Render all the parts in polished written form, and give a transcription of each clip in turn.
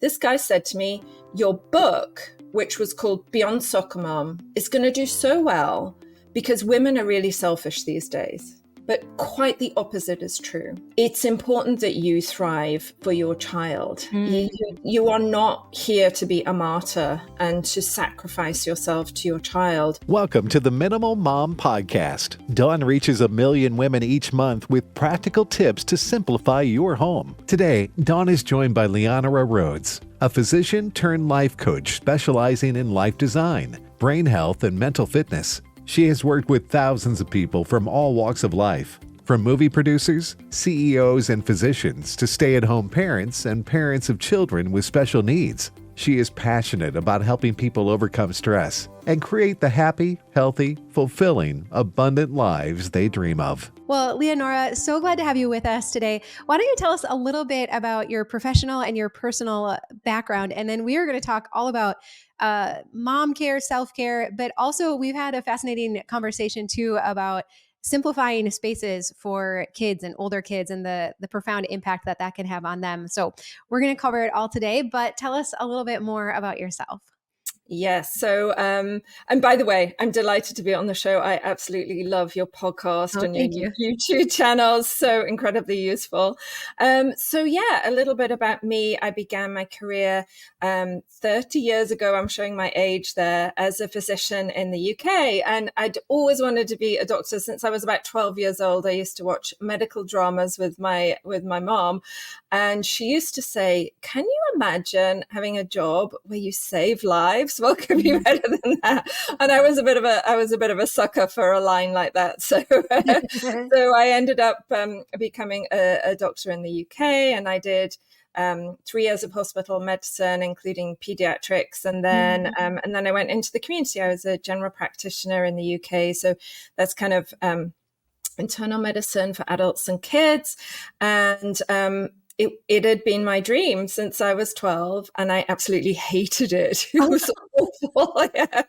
This guy said to me, your book, which was called Beyond Soccer Mom, is going to do so well because women are really selfish these days. But quite the opposite is true. It's important that you thrive for your child. You are not here to be a martyr and to sacrifice yourself to your child. Welcome to the Minimal Mom Podcast. Dawn reaches 1 million women each month with practical tips to simplify your home. Today, Dawn is joined by Leonaura Rhodes, a physician turned life coach specializing in life design, brain health, and mental fitness. She has worked with thousands of people from all walks of life, from movie producers, CEOs, and physicians to stay-at-home parents and parents of children with special needs. She is passionate about helping people overcome stress and create the happy, healthy, fulfilling, abundant lives they dream of. Well, Leonora, so glad to have you with us today. Why don't you tell us a little bit about your professional and your personal background? And then we are going to talk all about mom care, self-care, but also we've had a fascinating conversation too about simplifying spaces for kids and older kids and the profound impact that can have on them. So we're going to cover it all today, but tell us a little bit more about yourself. Yes. So, and by the way, I'm delighted to be on the show. I absolutely love your podcast and your YouTube channel. So incredibly useful. So yeah, a little bit about me. I began my career 30 years ago. I'm showing my age there as a physician in the UK. And I'd always wanted to be a doctor since I was about 12 years old. I used to watch medical dramas with my mom. And she used to say, can you imagine having a job where you save lives? What could be better than that? And I was a bit of a sucker for a line like that. So, so I ended up becoming a doctor in the UK, and I did 3 years of hospital medicine, including pediatrics, and then I went into the community. I was a general practitioner in the UK, so that's kind of internal medicine for adults and kids, and it had been my dream since I was 12, and I absolutely hated it. It was awful. Yeah.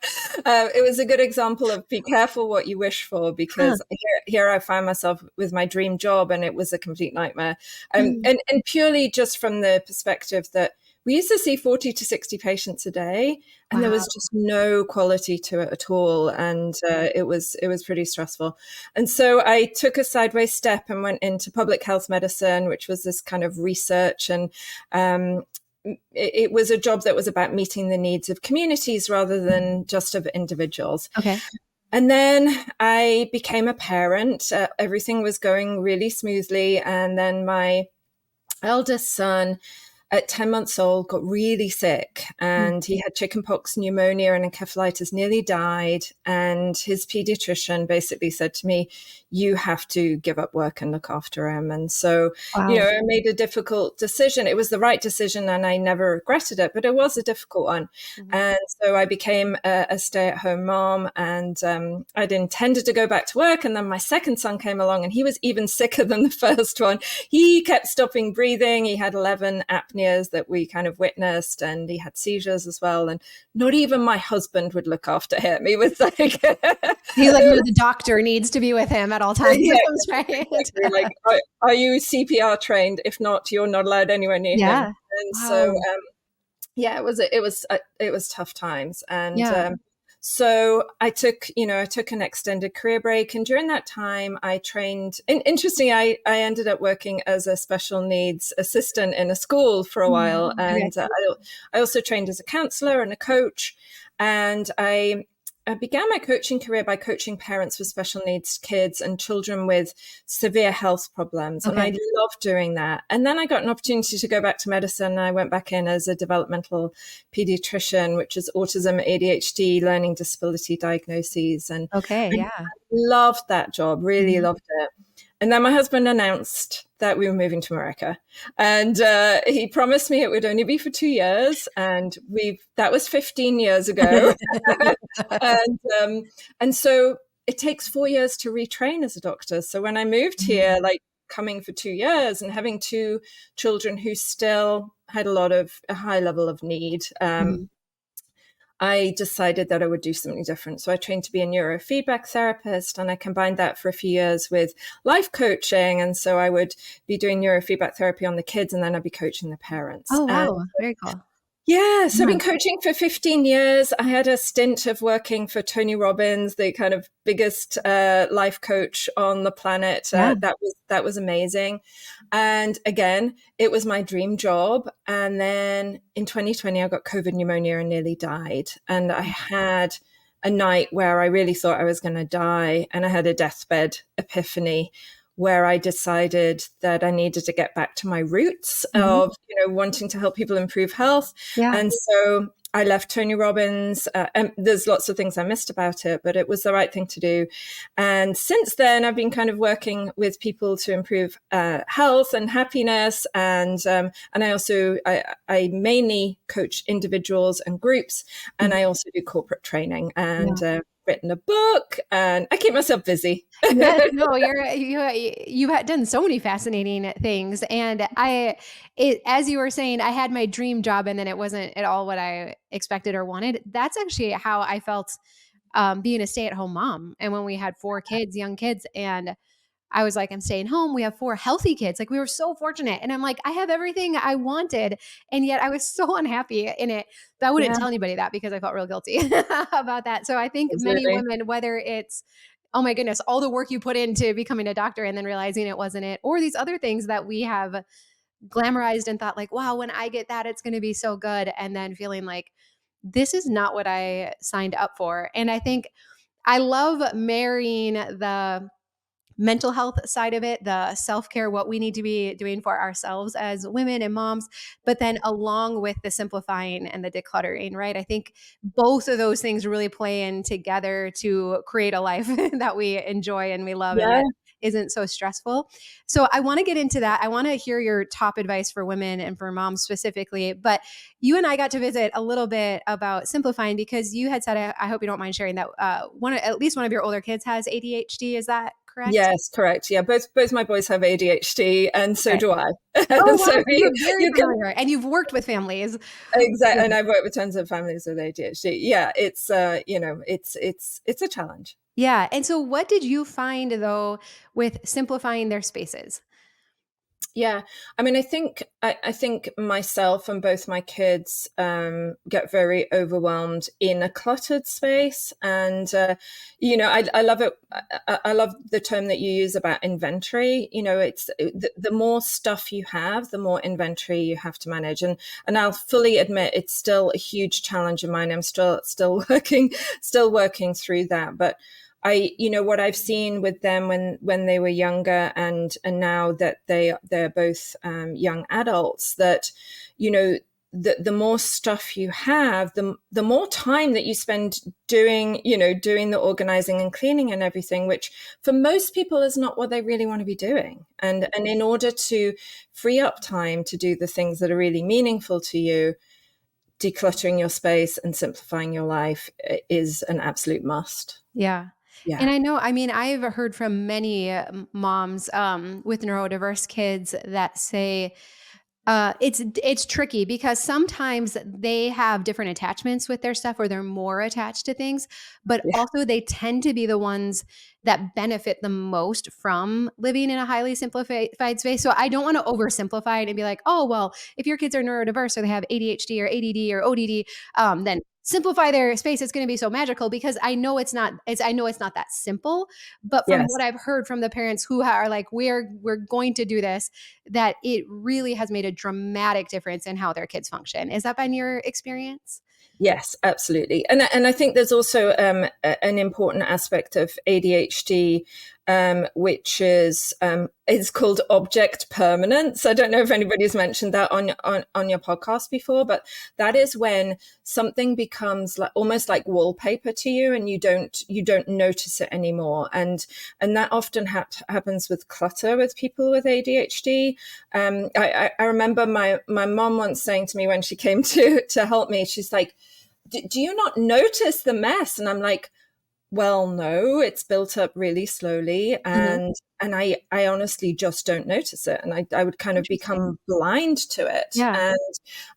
It was a good example of be careful what you wish for, because here I found myself with my dream job, and it was a complete nightmare. And purely just from the perspective that we used to see 40 to 60 patients a day, and there was just no quality to it at all. And it was pretty stressful. And so I took a sideways step and went into public health medicine, which was this kind of research. And it was a job that was about meeting the needs of communities rather than just of individuals. Okay. And then I became a parent. Everything was going really smoothly. And then my eldest son, at 10 months old, got really sick, and he had chickenpox, pneumonia, and encephalitis, nearly died. And his pediatrician basically said to me, you have to give up work and look after him. And so, I made a difficult decision. It was the right decision, and I never regretted it, but it was a difficult one. And so I became a stay-at-home mom, and I'd intended to go back to work. And then my second son came along, and he was even sicker than the first one. He kept stopping breathing. He had 11 apneas that we kind of witnessed, and he had seizures as well. And not even my husband would look after him. He was like, he's like, no, the doctor needs to be with him at all times. Yeah, right? Exactly. Like, are you CPR trained? If not, you're not allowed anywhere near him. And so, it was tough times. And so I took an extended career break, and during that time I trained. Interestingly, I ended up working as a special needs assistant in a school for a while, and I also trained as a counselor and a coach. And I began my coaching career by coaching parents with special needs kids and children with severe health problems. And I loved doing that. And then I got an opportunity to go back to medicine. I went back in as a developmental pediatrician, which is autism, ADHD, learning disability diagnoses. And I loved that job, really loved it. And then my husband announced that we were moving to America, and he promised me it would only be for 2 years. And that was 15 years ago. And so it takes 4 years to retrain as a doctor. So when I moved here, like coming for 2 years and having 2 children who still had a high level of need, I decided that I would do something different. So I trained to be a neurofeedback therapist, and I combined that for a few years with life coaching. And so I would be doing neurofeedback therapy on the kids, and then I'd be coaching the parents. Oh, wow. Very cool. Yeah, so I've been coaching for 15 years. I had a stint of working for Tony Robbins, the kind of biggest life coach on the planet. That was amazing. And again, it was my dream job. And then in 2020, I got COVID pneumonia and nearly died. And I had a night where I really thought I was going to die. And I had a deathbed epiphany where I decided that I needed to get back to my roots of, wanting to help people improve health. Yeah. And so I left Tony Robbins, and there's lots of things I missed about it, but it was the right thing to do. And since then, I've been kind of working with people to improve health and happiness. And I also, I mainly coach individuals and groups, and I also do corporate training and written a book, and I keep myself busy. Yes, no, you've done so many fascinating things. And as you were saying, I had my dream job and then it wasn't at all what I expected or wanted. That's actually how I felt being a stay-at-home mom. And when we had 4 kids, young kids, and I was like, I'm staying home. We have 4 healthy kids. Like, we were so fortunate. And I'm like, I have everything I wanted. And yet I was so unhappy in it. But I wouldn't tell anybody that because I felt real guilty about that. So I think many women, whether it's, oh my goodness, all the work you put into becoming a doctor and then realizing it wasn't it, or these other things that we have glamorized and thought like, wow, when I get that, it's going to be so good. And then feeling like, this is not what I signed up for. And I think I love marrying the mental health side of it, the self-care, what we need to be doing for ourselves as women and moms, but then along with the simplifying and the decluttering, right? I think both of those things really play in together to create a life that we enjoy and we love and that isn't so stressful. So I want to get into that. I want to hear your top advice for women and for moms specifically, but you and I got to visit a little bit about simplifying because you had said, I hope you don't mind sharing that at least one of your older kids has ADHD. Is that correct? Yes, correct. Yeah, both my boys have ADHD, and so do I. Oh, wow. So you're very familiar, and you've worked with families. Exactly, and I've worked with tons of families with ADHD. Yeah, it's it's a challenge. Yeah, and so what did you find though with simplifying their spaces? Yeah, I mean, I think myself and both my kids get very overwhelmed in a cluttered space, and I love it. I love the term that you use about inventory. It's the more stuff you have, the more inventory you have to manage, and I'll fully admit it's still a huge challenge of mine. I'm still working through that, but what I've seen with them when they were younger and now that they're both young adults, that, the more stuff you have, the more time that you spend doing the organizing and cleaning and everything, which for most people is not what they really want to be doing. And in order to free up time to do the things that are really meaningful to you, decluttering your space and simplifying your life is an absolute must. Yeah. Yeah. And I've heard from many moms with neurodiverse kids that say it's tricky because sometimes they have different attachments with their stuff or they're more attached to things, but also they tend to be the ones that benefit the most from living in a highly simplified space. So I don't want to oversimplify it and be like, oh, well, if your kids are neurodiverse or they have ADHD or ADD or ODD, then simplify their space. It's going to be so magical, because I know it's not that simple. But from what I've heard from the parents who are like, we're going to do this, that it really has made a dramatic difference in how their kids function. Is that been your experience? Yes, absolutely. And I think there's also an important aspect of ADHD, which is it's called object permanence. I don't know if anybody's mentioned that on your podcast before, but that is when something becomes almost like wallpaper to you, and you don't notice it anymore. And that often happens with clutter with people with ADHD. I remember my mom once saying to me when she came to help me, she's like, do you not notice the mess? And I'm like, well, no, it's built up really slowly. And I honestly just don't notice it. And I would kind of become blind to it. Yeah.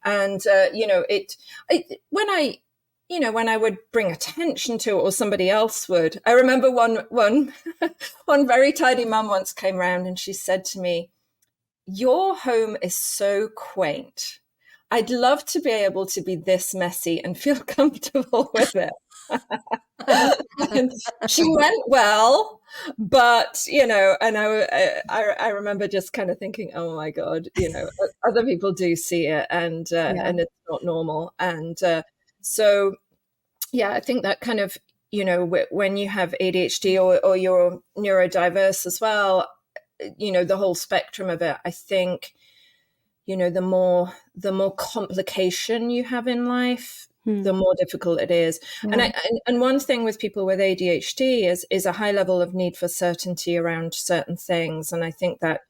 And when I when I would bring attention to it or somebody else would. I remember one very tidy mum once came around and she said to me, "Your home is so quaint. I'd love to be able to be this messy and feel comfortable with it." And she meant well, but and I remember just kind of thinking, oh my God, other people do see it, and it's not normal. And so I think that kind of when you have ADHD or you're neurodiverse as well, the whole spectrum of it, I think the more complication you have in life, the more difficult it is. Yeah. And one thing with people with ADHD is a high level of need for certainty around certain things. And I think that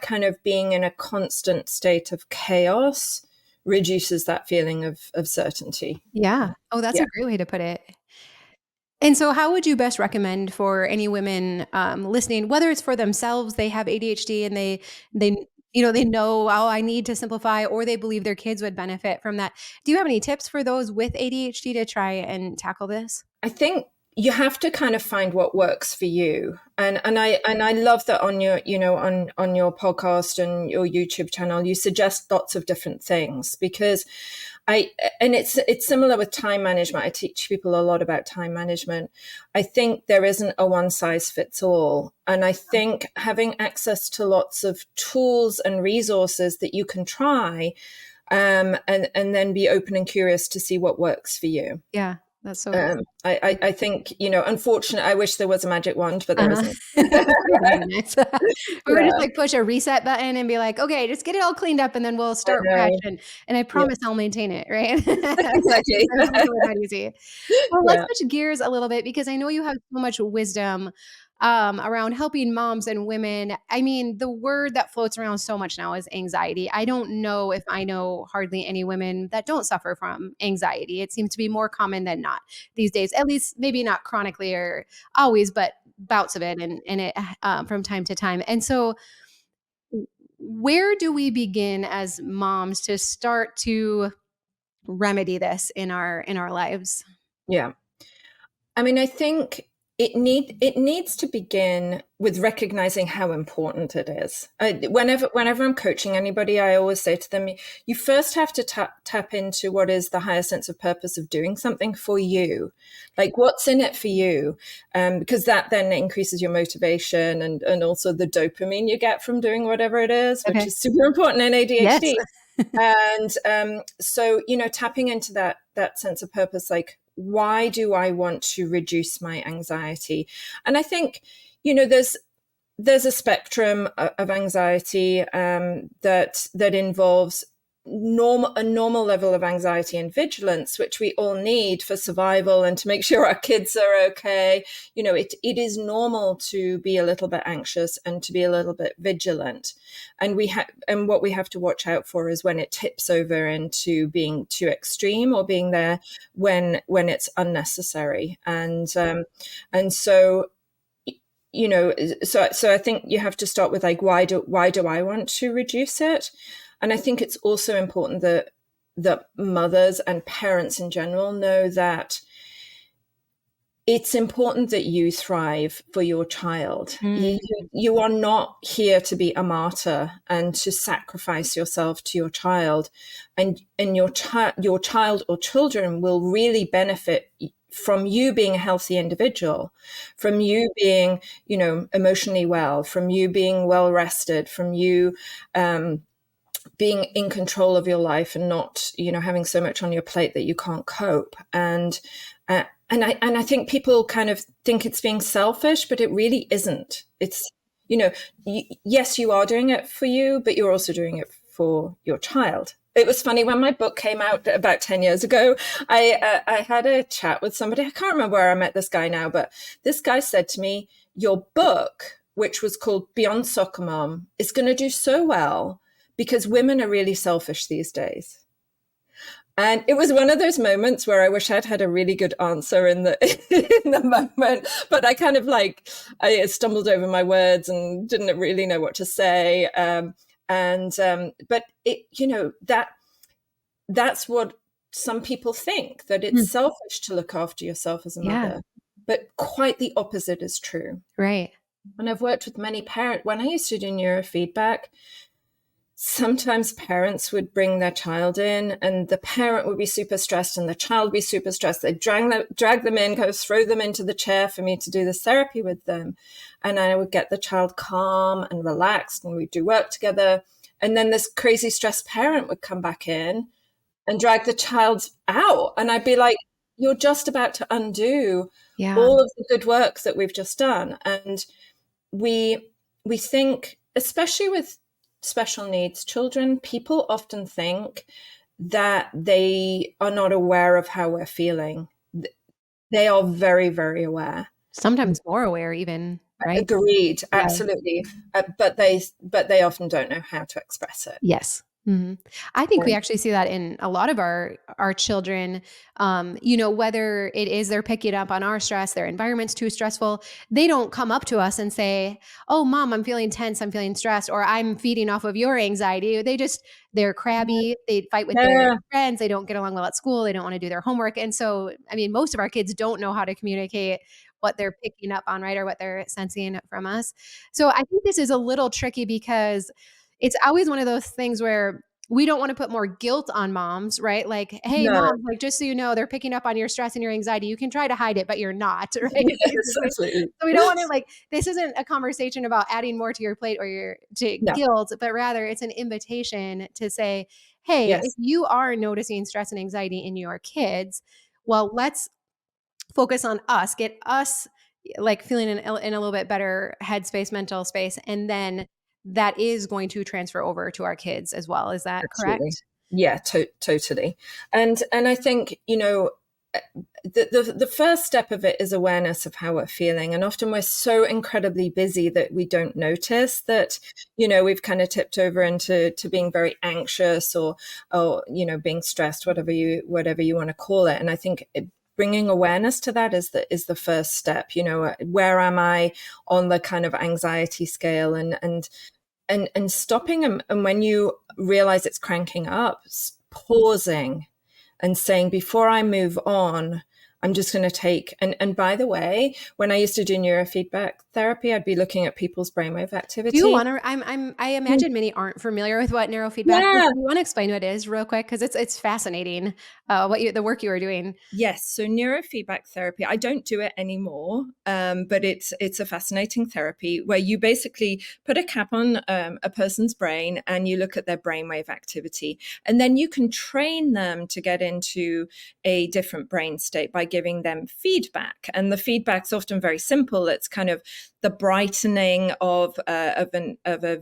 kind of being in a constant state of chaos reduces that feeling of certainty. Yeah. Oh, that's a great way to put it. And so how would you best recommend for any women listening, whether it's for themselves, they have ADHD and they know, oh, I need to simplify, or they believe their kids would benefit from that. Do you have any tips for those with ADHD to try and tackle this? I think you have to kind of find what works for you. And I love that on your, on your podcast and your YouTube channel, you suggest lots of different things, because it's similar with time management. I teach people a lot about time management. I think there isn't a one size fits all. And I think having access to lots of tools and resources that you can try, and then be open and curious to see what works for you. Yeah. That's so I think, unfortunately, I wish there was a magic wand, but there isn't. We're going to just push a reset button and be like, okay, just get it all cleaned up and then we'll start fresh. And I promise I'll maintain it, right? Exactly. Not easy. Well, let's switch gears a little bit, because I know you have so much wisdom around helping moms and women. I mean, the word that floats around so much now is anxiety. I don't know if I know hardly any women that don't suffer from anxiety. It seems to be more common than not these days, at least maybe not chronically or always, but bouts of it and it from time to time. And so where do we begin as moms to start to remedy this in our lives? Yeah. I mean, I think it needs to begin with recognizing how important it is. Whenever I'm coaching anybody, I always say to them, you first have to tap into what is the higher sense of purpose of doing something for you, like what's in it for you, because that then increases your motivation and also the dopamine you get from doing whatever it is, which is super important in ADHD. Yes. And so tapping into that sense of purpose, like, why do I want to reduce my anxiety? And I think, there's a spectrum of anxiety that involves a normal level of anxiety and vigilance, which we all need for survival and to make sure our kids are okay. It is normal to be a little bit anxious and to be a little bit vigilant. And what we have to watch out for is when it tips over into being too extreme or being there when it's unnecessary. And so so I think you have to start with, like, why do I want to reduce it? And I think it's also important that mothers and parents in general know that it's important that you thrive for your child. You are not here to be a martyr and to sacrifice yourself to your child. And your child or children will really benefit from you being a healthy individual, from you being, emotionally well, from you being well rested, from you being in control of your life and not, having so much on your plate that you can't cope. And I think people kind of think it's being selfish, but it really isn't. It's, yes, you are doing it for you, but you're also doing it for your child. It was funny, when my book came out about 10 years ago, I had a chat with somebody. I can't remember where I met this guy now, but this guy said to me, your book, which was called Beyond Soccer Mom, is going to do so well because women are really selfish these days. And it was one of those moments where I wish I'd had a really good answer in the moment, but I kind of I stumbled over my words and didn't really know what to say. But it, that's what some people think that it's selfish to look after yourself as a mother, but quite the opposite is true. Right. And I've worked with many parents. When I used to do neurofeedback, sometimes parents would bring their child in and the parent would be super stressed and the child would be super stressed. They'd drag them in, go throw them into the chair for me to do this therapy with them. And I would get the child calm and relaxed and we'd do work together. And then this crazy stressed parent would come back in and drag the child out. And I'd be like, you're just about to undo all of the good work that we've just done. And we think, especially with special needs children, people often think that they are not aware of how we're feeling. They are very, very aware. Sometimes more aware even, right? Agreed, absolutely. But they often don't know how to express it. Yes. Mm-hmm. I think we actually see that in a lot of our children, whether it is they're picking up on our stress, their environment's too stressful. They don't come up to us and say, oh, mom, I'm feeling tense. I'm feeling stressed, or I'm feeding off of your anxiety. They're crabby. They fight with their friends. They don't get along well at school. They don't want to do their homework. And so, I mean, most of our kids don't know how to communicate what they're picking up on, right? Or what they're sensing from us. So I think this is a little tricky because it's always one of those things where we don't want to put more guilt on moms, right? Like, hey, mom, like, just so you know, they're picking up on your stress and your anxiety. You can try to hide it, but you're not, right? Yes, absolutely. So we don't want to this isn't a conversation about adding more to your plate or guilt, but rather it's an invitation to say, hey, if you are noticing stress and anxiety in your kids, well, let's focus on us, get us feeling in a little bit better headspace, mental space, and then that is going to transfer over to our kids as well. Is that correct? Yeah, totally. And I think, the first step of it is awareness of how we're feeling. And often we're so incredibly busy that we don't notice that, we've kind of tipped over into being very anxious or being stressed, whatever you want to call it. And I think bringing awareness to that is the first step. Where am I on the kind of anxiety scale, and stopping, and when you realize it's cranking up, pausing and saying, before I move on, I'm just going to take, and by the way, when I used to do neurofeedback therapy, I'd be looking at people's brainwave activity. Do you want to, I imagine many aren't familiar with what neurofeedback is. Do you want to explain what it is real quick? Because it's fascinating, the work you were doing. Yes. So neurofeedback therapy, I don't do it anymore, but it's a fascinating therapy where you basically put a cap on a person's brain and you look at their brainwave activity. And then you can train them to get into a different brain state by giving them feedback. And the feedback's often very simple. It's kind of the brightening of a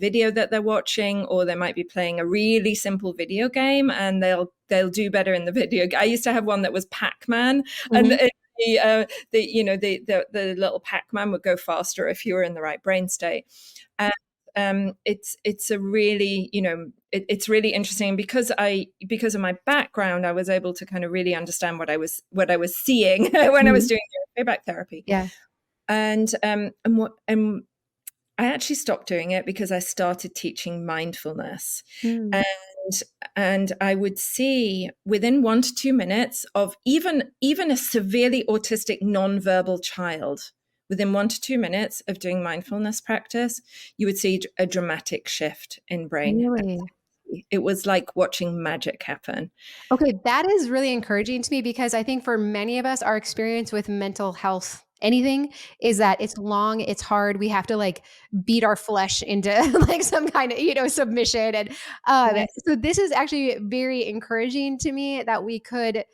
video that they're watching, or they might be playing a really simple video game and they'll do better in the video. I used to have one that was Pac-Man, and the little Pac-Man would go faster if you were in the right brain state. It's a really, it's really interesting because of my background, I was able to kind of really understand what I was seeing when I was doing feedback therapy. Yeah. And I actually stopped doing it because I started teaching mindfulness. And I would see within 1 to 2 minutes of even a severely autistic nonverbal child, within 1 to 2 minutes of doing mindfulness practice, you would see a dramatic shift in brain. Really? It was like watching magic happen. Okay, that is really encouraging to me because I think for many of us, our experience with mental health, anything, is that it's long, it's hard. We have to beat our flesh into some kind of, submission. And so this is actually very encouraging to me that we could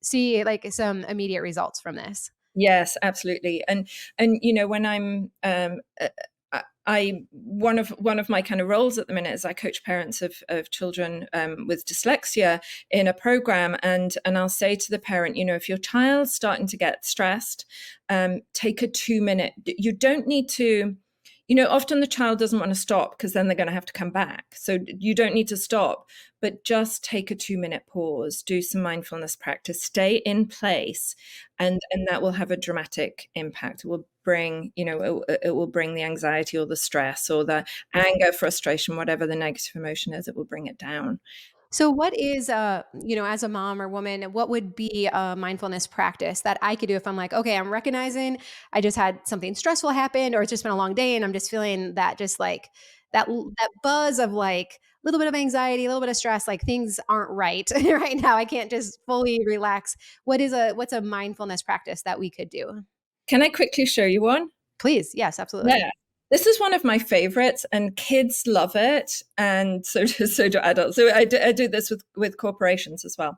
see some immediate results from this. Yes, absolutely. And when I'm one of my kind of roles at the minute is I coach parents of children with dyslexia in a program, and I'll say to the parent, if your child's starting to get stressed, take a 2-minute. You don't need to. Often the child doesn't want to stop because then they're going to have to come back. So you don't need to stop, but just take a 2-minute pause, do some mindfulness practice, stay in place, and that will have a dramatic impact. It will bring, it will bring the anxiety or the stress or the anger, frustration, whatever the negative emotion is, it will bring it down. So what is, as a mom or woman, what would be a mindfulness practice that I could do if I'm like, okay, I'm recognizing I just had something stressful happen, or it's just been a long day and I'm just feeling that, just like that buzz of like a little bit of anxiety, a little bit of stress, like things aren't right right now. I can't just fully relax. What's a mindfulness practice that we could do? Can I quickly show you one? Please. Yes, absolutely. Yeah. This is one of my favorites, and kids love it, and so do adults. So I do this with corporations as well.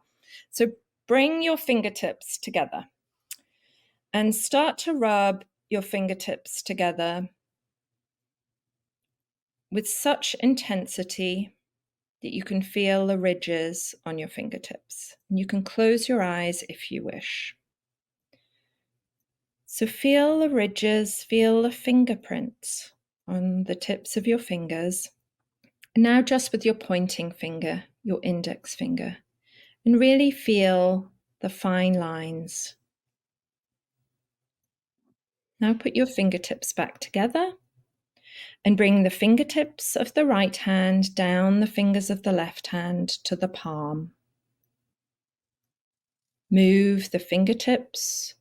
So bring your fingertips together and start to rub your fingertips together with such intensity that you can feel the ridges on your fingertips. And you can close your eyes if you wish. So feel the ridges, feel the fingerprints on the tips of your fingers. And now just with your pointing finger, your index finger, and really feel the fine lines. Now put your fingertips back together and bring the fingertips of the right hand down the fingers of the left hand to the palm. Move the fingertips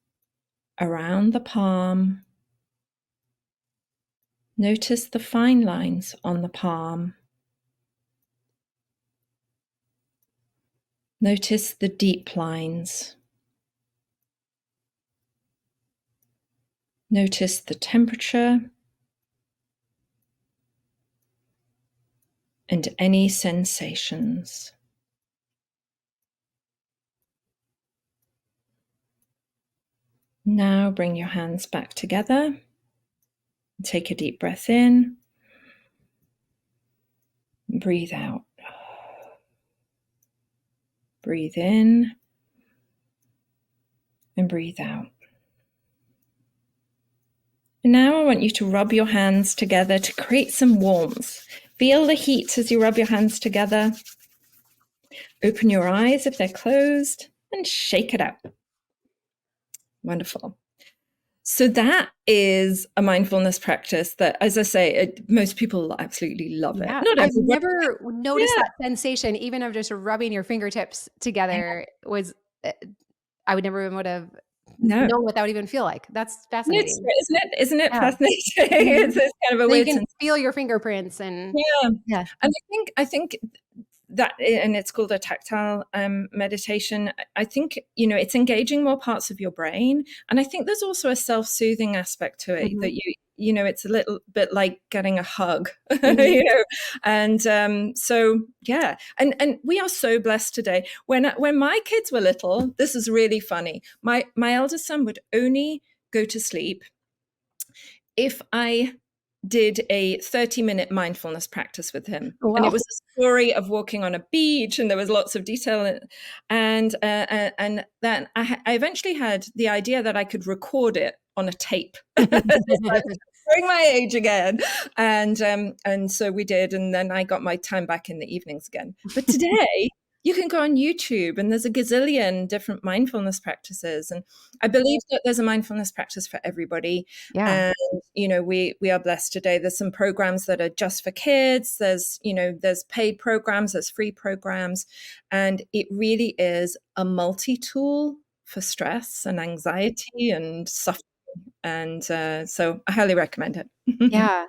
around the palm. Notice the fine lines on the palm. Notice the deep lines. Notice the temperature and any sensations. Now bring your hands back together. Take a deep breath in. Breathe out. Breathe in and breathe out. And now I want you to rub your hands together to create some warmth. Feel the heat as you rub your hands together. Open your eyes if they're closed and shake it out. Wonderful. So that is a mindfulness practice that, as I say, most people absolutely love it. Not I've never noticed that sensation, even of just rubbing your fingertips together was, I would never would have known what that would even feel like. That's fascinating. Isn't it fascinating? It's kind of a weird you can feel your fingerprints and and I think that, and it's called a tactile meditation. I think, it's engaging more parts of your brain. And I think there's also a self-soothing aspect to it that it's a little bit like getting a hug, and so, yeah. And we are so blessed today. When my kids were little, this is really funny. My eldest son would only go to sleep if I did a 30-minute mindfulness practice with him. Wow. And it was a story of walking on a beach, and there was lots of detail in it. And then I eventually had the idea that I could record it on a tape. Showing my age again. And so we did, and then I got my time back in the evenings again. But today you can go on YouTube, and there's a gazillion different mindfulness practices. And I believe that there's a mindfulness practice for everybody. Yeah. And, we are blessed today. There's some programs that are just for kids. There's paid programs, there's free programs. And it really is a multi-tool for stress and anxiety and suffering. And so I highly recommend it. Yeah.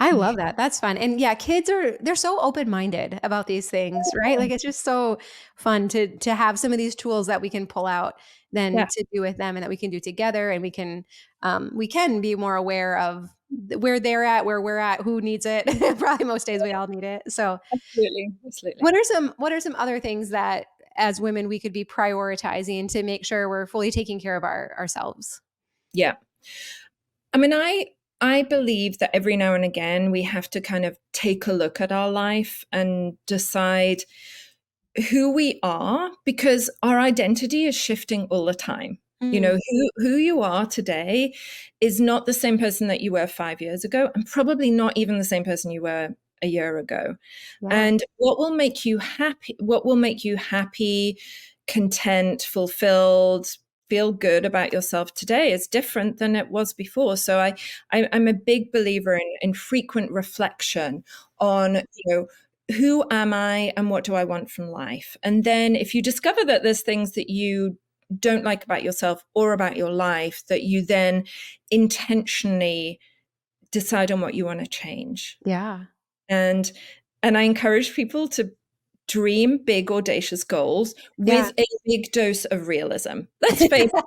I love that. That's fun. And yeah, they're so open-minded about these things, right? Like, it's just so fun to have some of these tools that we can pull out then to do with them, and that we can do together. And we can be more aware of where they're at, where we're at, who needs it. Probably most days we all need it. So absolutely. What are some other things that as women we could be prioritizing to make sure we're fully taking care of ourselves? Yeah. I mean, I believe that every now and again we have to kind of take a look at our life and decide who we are, because our identity is shifting all the time. Who you are today is not the same person that you were 5 years ago, and probably not even the same person you were a year ago. Yeah. And what will make you happy, content, fulfilled, feel good about yourself today is different than it was before. So I'm a big believer in frequent reflection on, who am I and what do I want from life? And then if you discover that there's things that you don't like about yourself or about your life, that you then intentionally decide on what you want to change. Yeah. And I encourage people to dream big, audacious goals with a big dose of realism. Let's face it.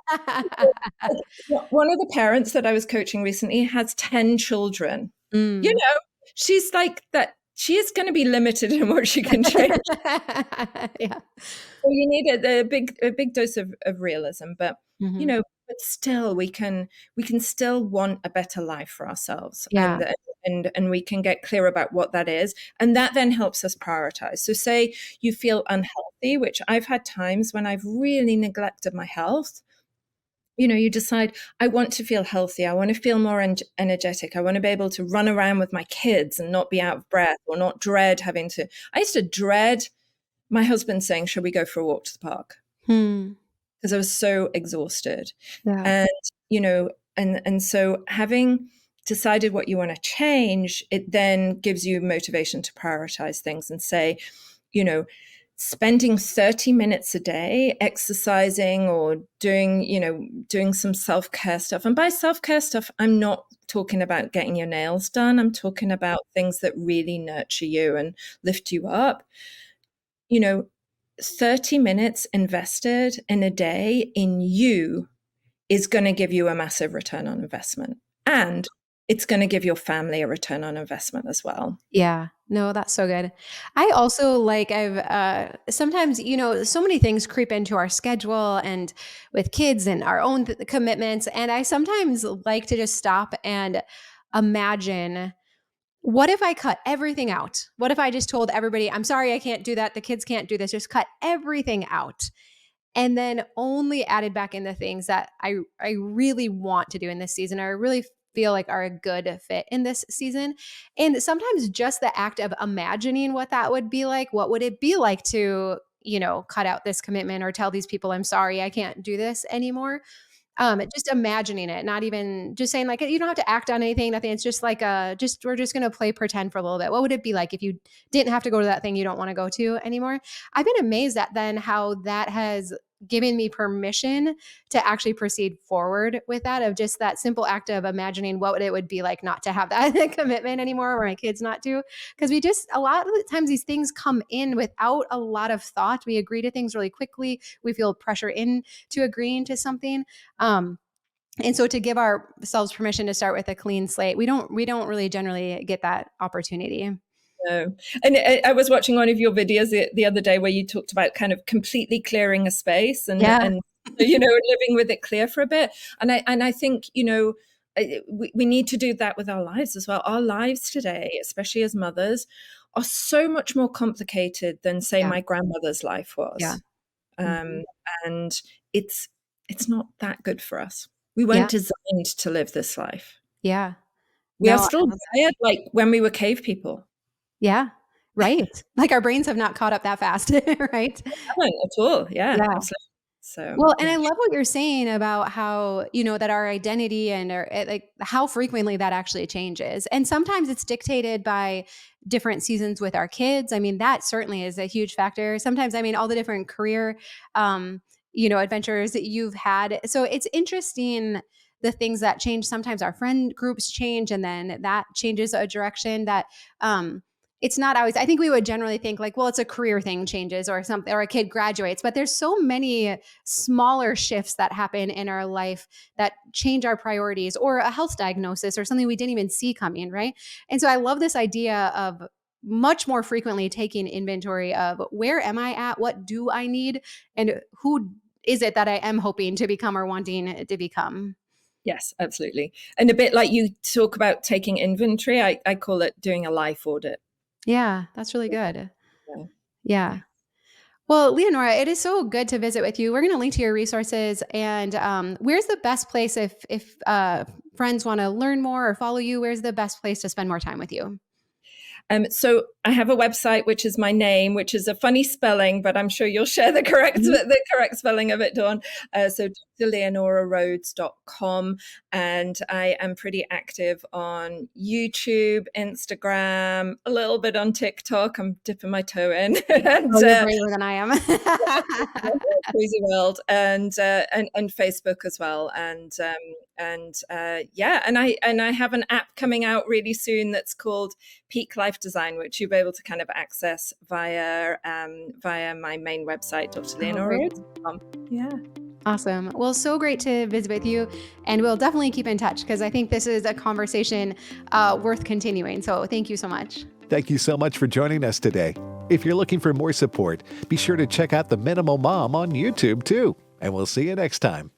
One of the parents that I was coaching recently has 10 children. You know, she's like that. She is going to be limited in what she can change. Yeah. So you need a big dose of realism, but you know, but still we can still want a better life for ourselves, and we can get clear about what that is, and that then helps us prioritize. So say you feel unhealthy, which I've had times when I've really neglected my health. You know, you decide, I want to feel healthy. I want to feel more energetic. I want to be able to run around with my kids and not be out of breath, or not dread having to. I used to dread my husband saying, "Shall we go for a walk to the park?" Because I was so exhausted. And, you know, and so having decided what you want to change, it then gives you motivation to prioritize things and say, you know, spending 30 minutes a day exercising or doing some self-care stuff. And by self-care stuff, I'm not talking about getting your nails done. I'm talking about things that really nurture you and lift you up. You know, 30 minutes invested in a day in you is going to give you a massive return on investment. And it's going to give your family a return on investment as well. Yeah. No, that's so good. I also I've sometimes, you know, so many things creep into our schedule and with kids and our own commitments. And I sometimes like to just stop and imagine, what if I cut everything out? What if I just told everybody, I'm sorry, I can't do that. The kids can't do this. Just cut everything out. And then only added back in the things that I really want to do in this season, or really feel like are a good fit in this season. And sometimes just the act of imagining what that would be like, what would it be like to, you know, cut out this commitment or tell these people, I'm sorry, I can't do this anymore. Just imagining it, not even just saying like, you don't have to act on anything, nothing. It's just like, we're just going to play pretend for a little bit. What would it be like if you didn't have to go to that thing you don't want to go to anymore? I've been amazed at then how that has given me permission to actually proceed forward with that, of just that simple act of imagining what it would be like not to have that commitment anymore, or my kids not to. Because a lot of the times these things come in without a lot of thought. We agree to things really quickly. We feel pressure into agreeing to something. And so to give ourselves permission to start with a clean slate, we don't really generally get that opportunity. No. And I was watching one of your videos the other day where you talked about kind of completely clearing a space and you know, living with it clear for a bit. And I think, you know, we need to do that with our lives as well. Our lives today, especially as mothers, are so much more complicated than, say, my grandmother's life was. And it's not that good for us. We weren't designed to live this life. Yeah. We are still wired like when we were cave people. Yeah. Right. Like our brains have not caught up that fast, right? At all. Yeah. Absolutely. So, well, and I love what you're saying about how, you know, that our identity and like how frequently that actually changes. And sometimes it's dictated by different seasons with our kids. I mean, that certainly is a huge factor. Sometimes, I mean, all the different career, you know, adventures that you've had. So it's interesting, the things that change. Sometimes our friend groups change, and then that changes a direction that, it's not always, I think we would generally think like, well, it's a career thing changes or something, or a kid graduates, but there's so many smaller shifts that happen in our life that change our priorities, or a health diagnosis or something we didn't even see coming. Right. And so I love this idea of much more frequently taking inventory of, where am I at? What do I need? And who is it that I am hoping to become or wanting to become? Yes, absolutely. And a bit like you talk about taking inventory, I call it doing a life audit. Yeah, that's really good. Yeah. Well, Leonaura, it is so good to visit with you. We're going to link to your resources. And where's the best place if friends want to learn more or follow you? Where's the best place to spend more time with you? So I have a website, which is my name, which is a funny spelling, but I'm sure you'll share the correct spelling of it, Dawn. So drleonaurarhodes.com. And I am pretty active on YouTube, Instagram, a little bit on TikTok. I'm dipping my toe in. And, you're braver than I am. Crazy world, and Facebook as well. And I have an app coming out really soon that's called Peak Life Design, which you'll be able to kind of access via my main website, drleonaurarhodes.com. Yeah. Awesome. Well, so great to visit with you, and we'll definitely keep in touch because I think this is a conversation worth continuing. So thank you so much. Thank you so much for joining us today. If you're looking for more support, be sure to check out The Minimal Mom on YouTube too. And we'll see you next time.